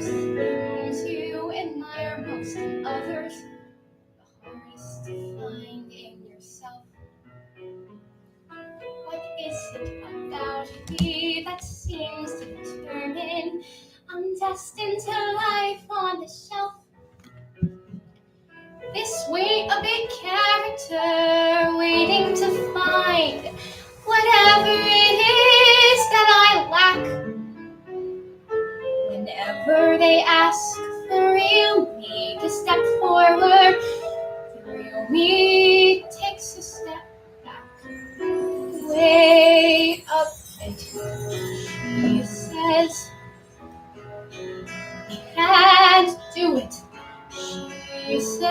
things you admire most in others, the hardest to find in yourself. What is it about me that seems to determine I'm destined to life on the shelf? This way a big character waiting to find whatever it is that I lack. Whenever they ask the real me to step forward, the real me takes a step back. Way up and she says, can't do it. She says,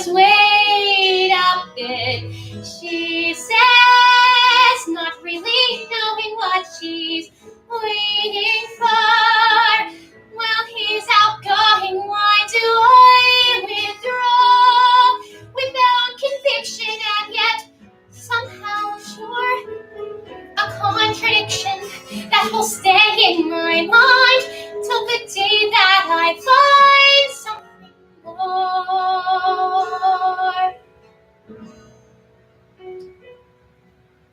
wait a bit. She says, not really knowing what she's waiting for. Well, he's outgoing, why do I withdraw? Without conviction and yet somehow sure. A contradiction that will stay in my mind till the day that I find something more.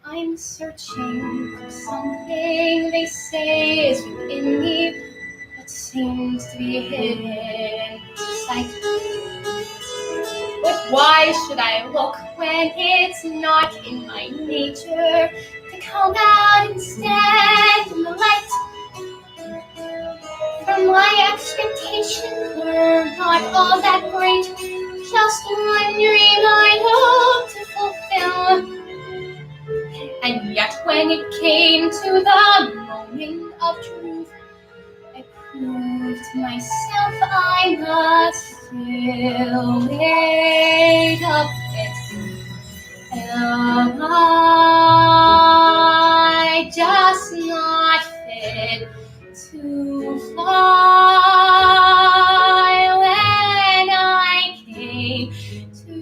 I'm searching for something they say is within me that seems to be hidden to sight. But why should I look when it's not in my nature to come out and stand in the light? For my expectations were not all that great, just one dream I hoped to fulfill. And yet when it came to the moment of truth, I proved to myself I must still wait a bit. Am I just not fit to fly? When I came to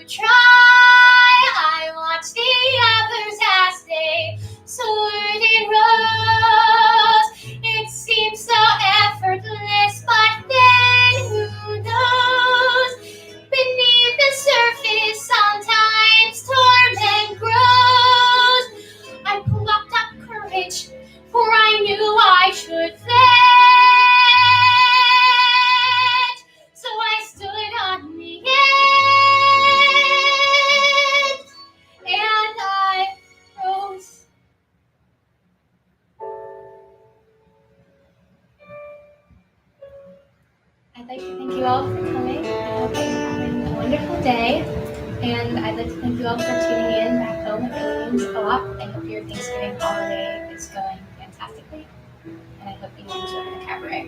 try, I watched the others as they soared and rose. It seemed so effortless, but then who knows? Beneath the surface, sometimes torment grows. I plucked up courage, for I knew I should flit. So I stood on the edge, and I rose. I'd like to thank you all for coming. I hope that you're having a wonderful day. And I'd like to thank you all for tuning in back home. It really means a lot. I hope your Thanksgiving holiday is going fantastically. And I hope you enjoy the cabaret.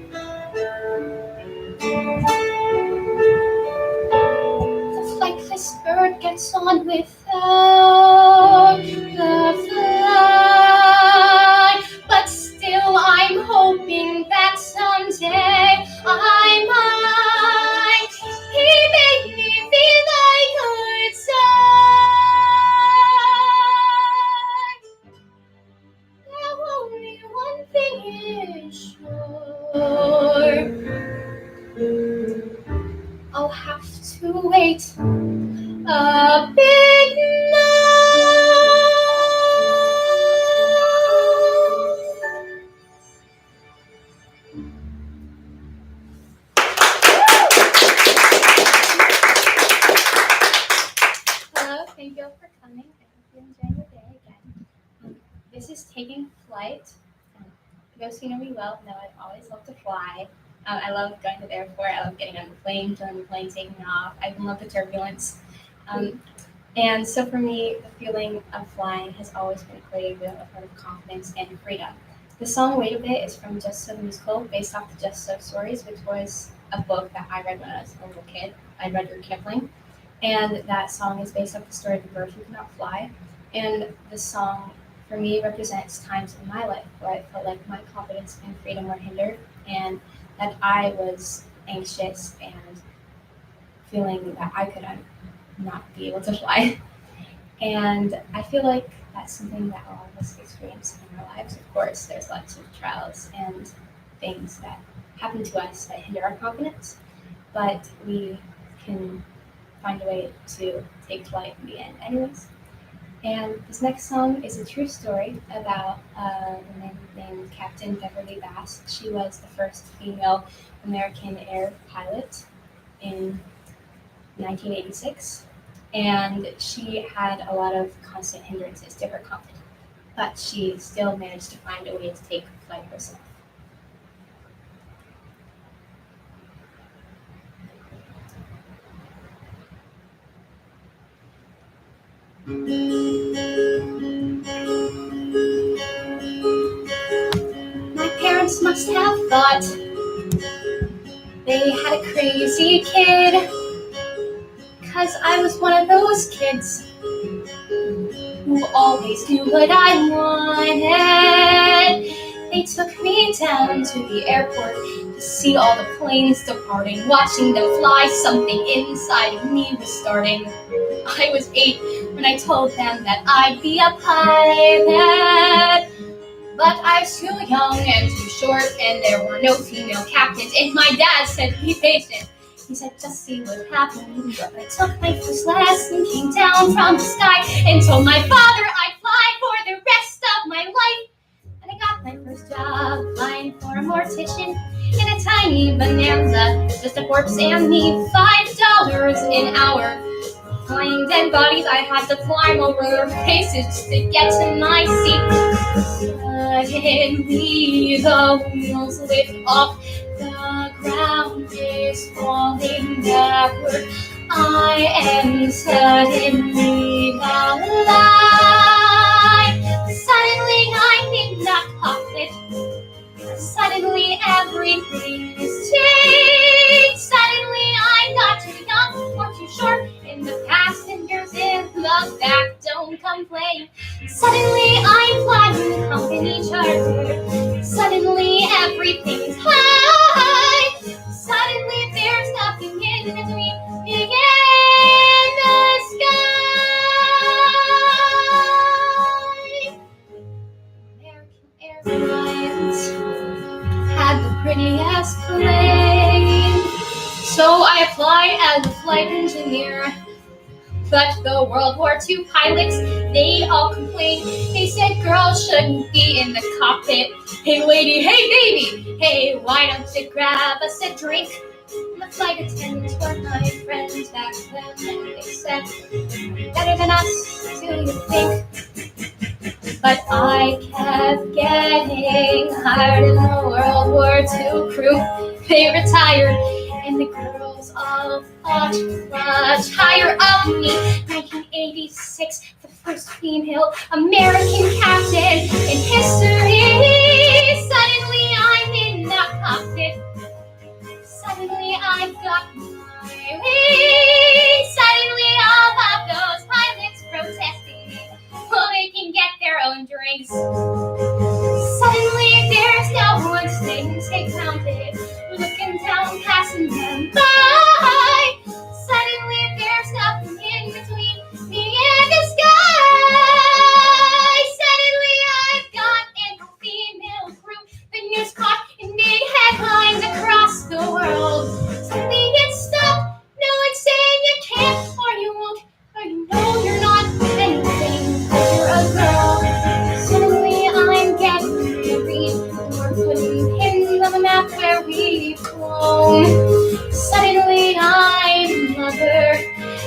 The flightless bird gets on without the flight. But still I'm hoping that someday I might. He made me feel like I could soar. Now only one thing is sure. I'll have to wait a bit more. Hello, thank you all for coming. I hope you enjoy your day again. This is Taking Flight. Those who know me well know I've always loved to fly. I love going to the airport. I love getting on the plane, during the plane taking off. I even love the turbulence. And so for me, the feeling of flying has always been equated with a part of confidence and freedom. The song Wait a Bit is from Just So the Musical, based off the Just So stories, which was a book that I read when I was a little kid. I read Kipling. And that song is based off the story of the bird who could not fly. And the song, for me, represents times in my life where I felt like my confidence and freedom were hindered, and that I was anxious and feeling that I could not be able to fly. And I feel like that's something that all of us experience in our lives. Of course, there's lots of trials and things that happen to us that hinder our confidence, but we can find a way to take flight in the end anyways. And this next song is a true story about a woman named Captain Beverly Bass. She was the first female American air pilot in 1986, and she had a lot of constant hindrances to her confidence, but she still managed to find a way to take flight herself. My parents must have thought they had a crazy kid, 'cause I was one of those kids who always knew what I wanted. They took me down to the airport to see all the planes departing, watching them fly. Something inside of me was starting. I was 8 when I told them that I'd be a pilot, but I was too young and too short, and there were no female captains. And my dad said, "Be patient." He said, "Just see what happens." But I took my first lesson, came down from the sky, and told my father I'd fly for the rest of my life. And I got my first job flying for a mortician in a tiny bonanza, just a corpse and me, $5 an hour. Flying dead bodies, I had to climb over their faces just to get to my seat. Suddenly the wheels lift off, the ground is falling backward. I am suddenly alive. Suddenly I'm in the cockpit. Suddenly everything is changed. Suddenly I'm not too young or too short, and the passengers in the back don't complain. Suddenly I'm flying the company charter. Suddenly everything's high. Suddenly there's nothing in between me and the sky. American Airlines had the prettiest plane, so I applied as a flight engineer. But the World War II pilots, they all complained. They said girls shouldn't be in the cockpit. Hey lady, hey baby, hey, why don't you grab us a drink? And the flight attendants were my friends back then, and they said, better than us, do you think? But I kept getting hired in the World War II crew. They retired, and the girls all thought much higher of me. 1986, the first female American captain in history. Suddenly I'm in the cockpit. Suddenly I've got my way. Suddenly all of those pilots protesting so they can get their own drinks. Suddenly there's no one staying grounded, looking down, passing them by. Suddenly there's nothing in between me and the sky. Suddenly I've got a female crew. The news caught in big headlines across the world. Suddenly it's stopped. No one's saying you can't or you won't, or you know you're not anything 'cause you're a girl. Suddenly I'm getting married, and we're putting pins on the map where we've flown. Suddenly I'm a mother,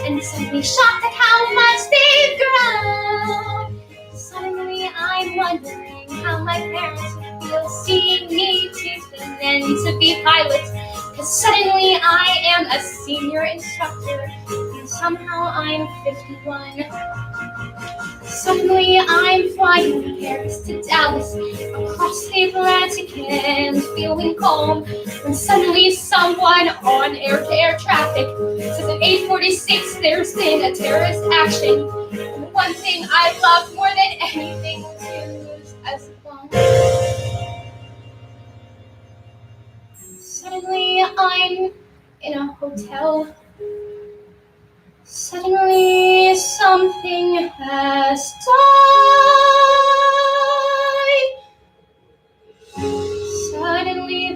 and suddenly shocked at how much they've grown. Suddenly I'm wondering how my parents would feel seeing me teach them men to be pilots. 'Cause suddenly I am a senior instructor, and somehow I'm 51. Suddenly I'm flying from Paris to Dallas, across the Atlantic and feeling calm. When suddenly someone on air-to-air traffic says at 8:46 there's been a terrorist action. And the one thing I love more than anything was news as a bomb. Suddenly I'm in a hotel. Suddenly something has died. Suddenly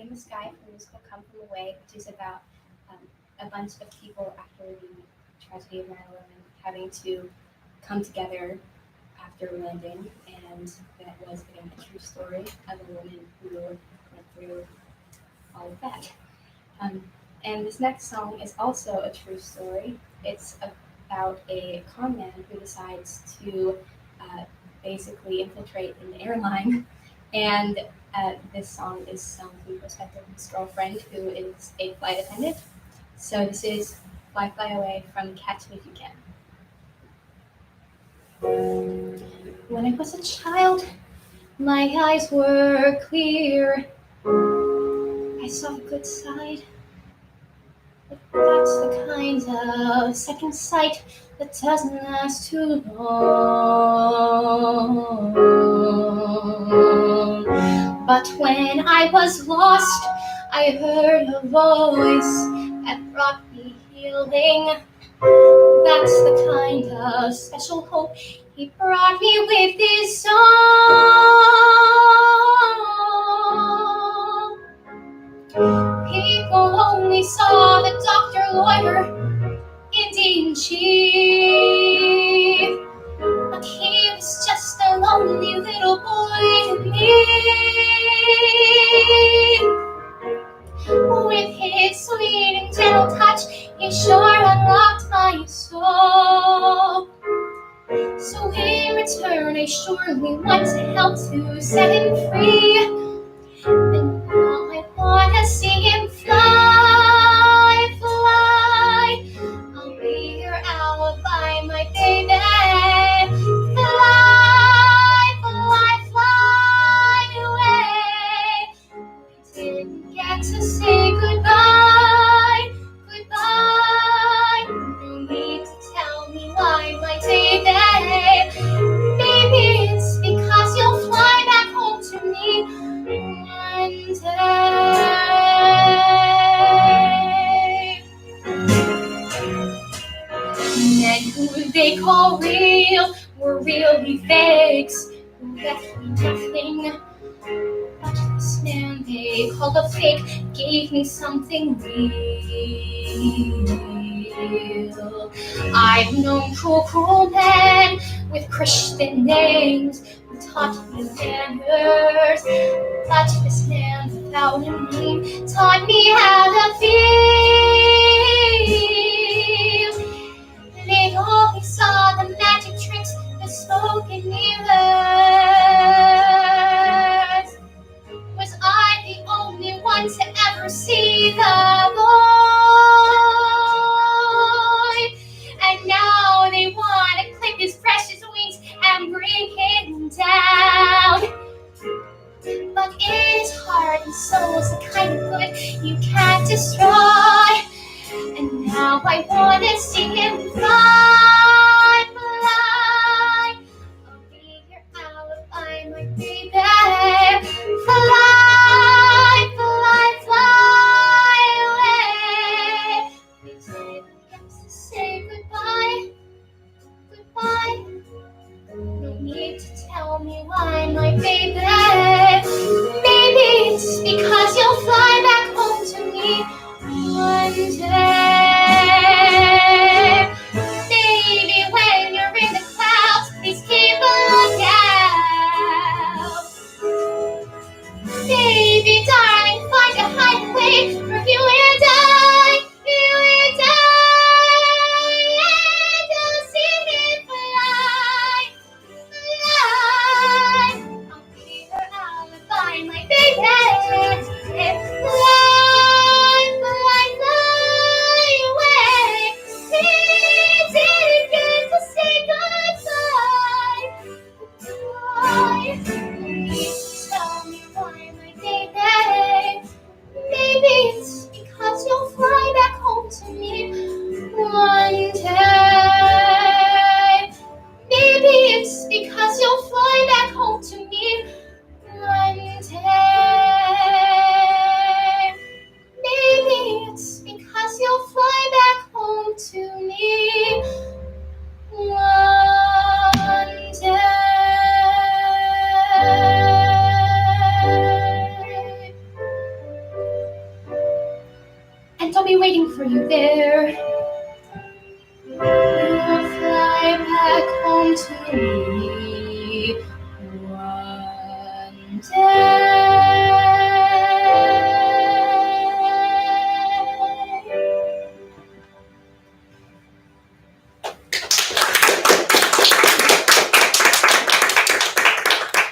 famous guy from the musical Come From Away, which is about a bunch of people after the tragedy of 9/11 having to come together after landing, and that was again a true story of a woman who went through all of that. Um, and this next song is also a true story. It's about a con man who decides to basically infiltrate an airline, and this song is sung from the perspective of his girlfriend, who is a flight attendant. So this is Fly Fly Away from Catch Me If You Can. When I was a child, my eyes were clear. I saw the good side. But that's the kind of second sight that doesn't last too long. But when I was lost, I heard a voice that brought me healing. That's the kind of special hope he brought me with his song. People only saw the doctor, lawyer, Indian chief, but he was just a lonely little boy to me. With his sweet and gentle touch, he sure unlocked my soul. So in return, I surely want to help to set him free. And now I want to see him fly, fly. I'll be your alibi, my baby. Fly, fly, fly away. We didn't get to say goodbye, goodbye. No need to tell me why, my baby. Maybe it's because you'll fly back home to me one day. Men who they call real were really fakes, who left me nothing. But this man they called a fake gave me something real. I've known cruel men with Christian names who taught me manners, but this man without a name taught me how to feel. They only saw the magic tricks, the spoken mirrors. Was I the only one to ever see the void? And now they want to clip his precious wings and bring him down. But his heart and soul's the kind of good you can't destroy. And now I want to see him fly, fly. I'll be your alibi, my baby. Fly, fly, fly away. We didn't get to say goodbye, goodbye. No need to tell me why, my baby. Maybe it's because you'll fly back home to me one day. Baby, when you're in the clouds, please keep a lookout. Baby, darling, find a hideaway for you and I, you and I. And I'll see him fly, fly. I'll be your alibi, my baby. Fly, fly, fly I'll be waiting for you there. You'll fly back home to me one day.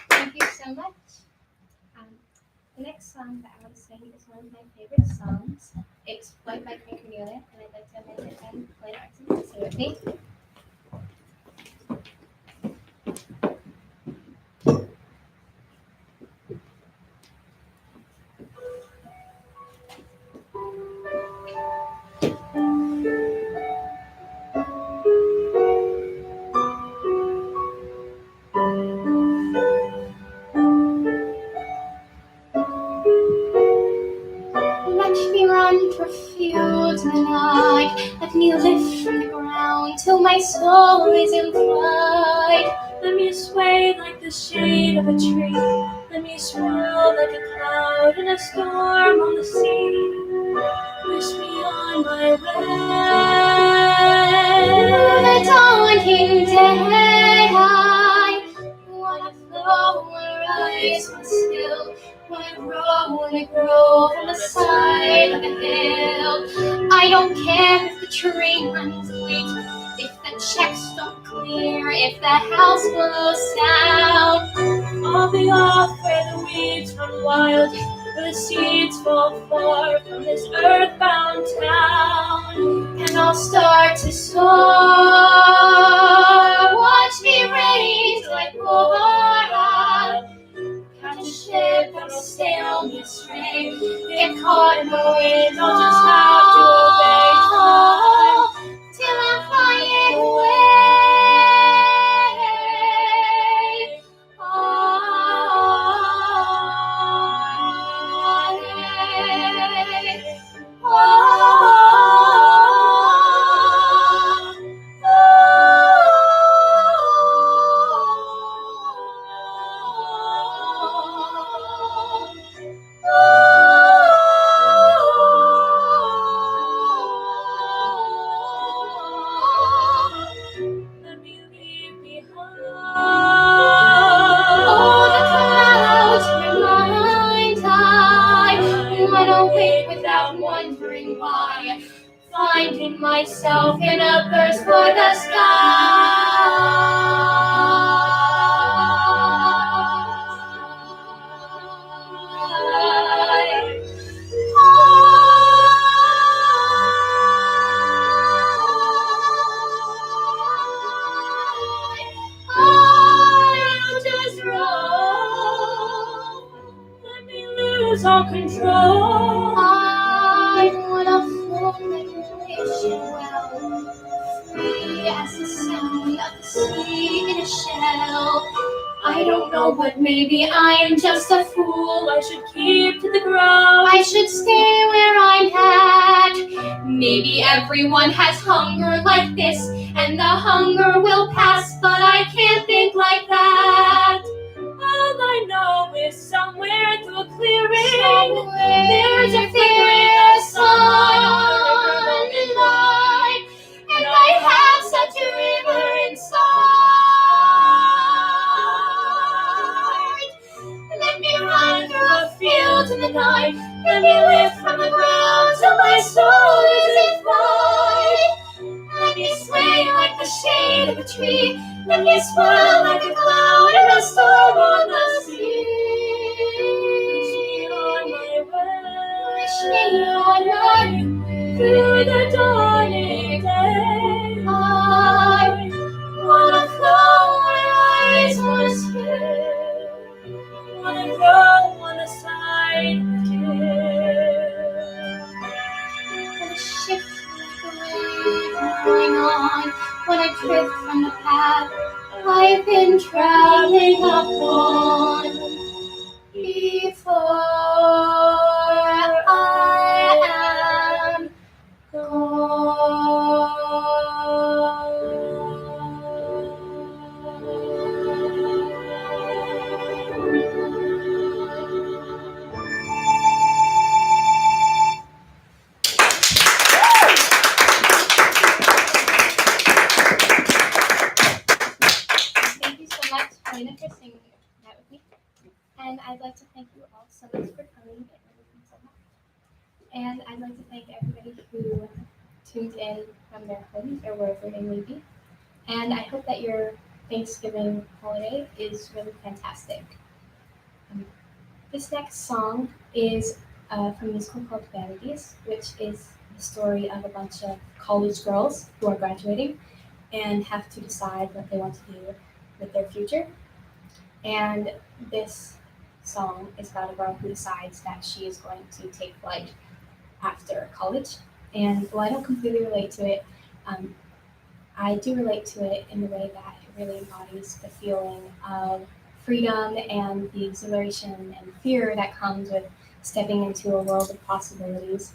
Thank you so much. The next song that I want to sing is one of my favorite songs. It's Flight by Frank Cornelia, and I'd like to invite it and play it and sing with me. Let me run through fields in the night. Let me lift from the ground till my soul is in flight. Let me sway like the shade of a tree. Let me swirl like a cloud in a storm on the sea. Wish me on my way. The dawning day, I wanna flow where rise on still. Wanna grow from the side of a hill. I don't care if the train runs late, if the checks don't clear, if the house blows down. I'll be off where the weeds run wild, where the seeds fall far from this earthbound town. And I'll start to soar. Watch me raise like water. Catch a ship that'll sail me astray. Get caught in the wind, I'll just have to obey time till I'm flying away. Let me leave behind. Oh, the clouds remind I run away without wondering why, finding myself in a burst for the sky. I'll just roll. Let me lose all control. I wanna float like a wishing well, free as the sound of the sea in a shell. I don't know, but maybe I am just a fool. I should keep to the ground. I should stay where I'm at. Maybe everyone has hunger like this, and the hunger will pass, but I can't think like that. All I know is somewhere through a clearing, There's a clear sunlight, and I have such a river inside. Let me run through a field in the night. Let me lift from the ground till my soul is in flight. Let me sway like the shade of a tree. Let me swirl like a cloud in a storm on the sea. Wish me on my way through the dawning day. I wanna flow, wanna rise, wanna swim. Wanna grow, wanna slide again. Wanna shift like a wave going on. Wanna drift from the path I've been traveling upon before I am gone. tuned in from their homes or wherever they may be. And I hope that your Thanksgiving holiday is really fantastic. Um, this next song is from a musical called Vanities, which is the story of a bunch of college girls who are graduating and have to decide what they want to do with their future. And this song is about a girl who decides that she is going to take flight after college. And while I don't completely relate to it, um, I do relate to it in the way that it really embodies the feeling of freedom and the exhilaration and fear that comes with stepping into a world of possibilities.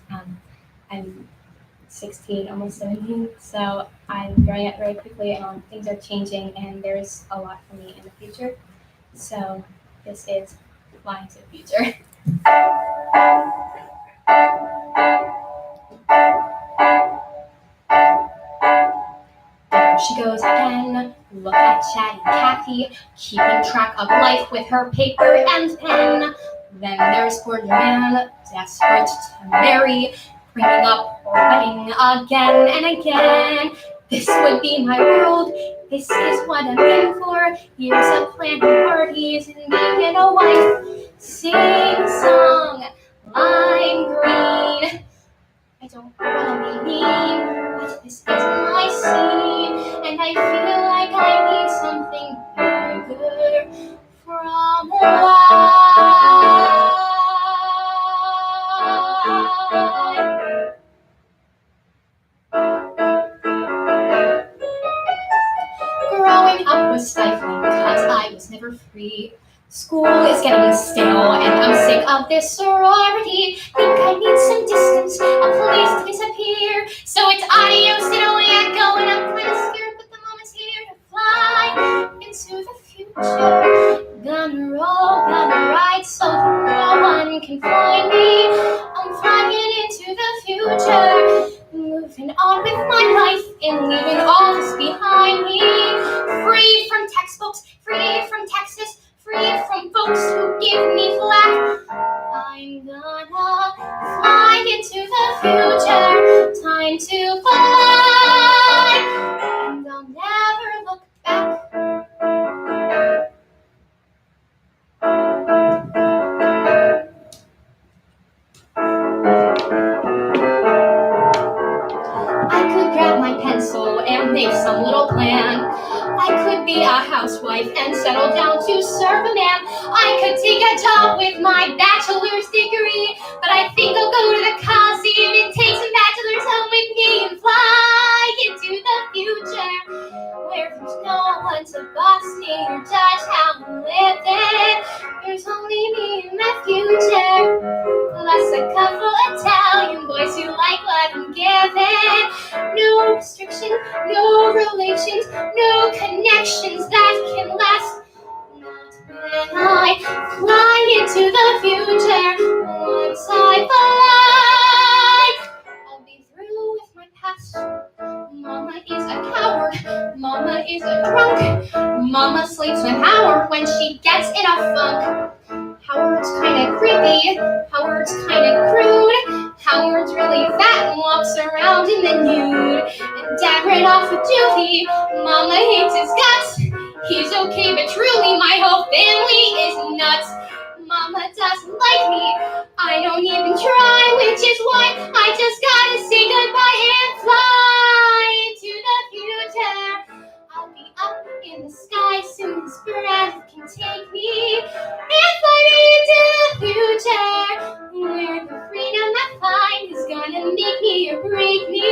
I'm 16, almost 17, so I'm growing up very quickly and things are changing and there's a lot for me in the future. So this is Flying to the Future. There she goes again, look at chatty Kathy, keeping track of life with her paper and pen. Then there's poor Joanne, desperate to marry, bringing up her wedding again and again. This would be my world, this is what I'm in for. Years of planning parties and being a wife. Sing song, lime green. I don't wanna be mean, but this is my scene, and I feel like I need something bigger from life. Growing up was stifling, cause I was never free. School is getting stale, and I'm sick of this sorority. Think I need some distance, a place to disappear. So it's adios and away I go, and I'm kinda scared, but the moment's here to fly into the future. Gonna roll, gonna ride, so no one can find me. I'm flying into the future, moving on with my life and leaving all this behind me. Free from textbooks, free from Texas, free from folks who give me flack. I'm gonna fly into the future, time to fly, and I'll never look back. I could grab my pencil and make some little plan. I could be a housewife and settle down to serve a man. I could take a job with my bachelor's degree, but I think I'll go to the Coliseum and take some bachelors home with me and fly into the future, where there's no one to boss me or judge how I'm living. There's only me in the future, plus a couple Italian boys who like what I'm giving. No restriction, no relations, no connections that can last. Not when I fly into the future. Once I fly, I'll be through with my past. Mama is a coward, Mama is a drunk. Mama sleeps with Howard when she gets in a funk. Howard's kinda creepy, Howard's kinda crude. Howard's really fat and walks around in the nude. And Dad ran off with Judy, Mama hates his guts. He's okay, but truly my whole family is nuts. Mama doesn't like me, I don't even try, which is why I just gotta say goodbye and fly into the future. I'll be up in the sky soon as breath can take me, and fly me into the future, where the freedom I find is gonna make me or break me.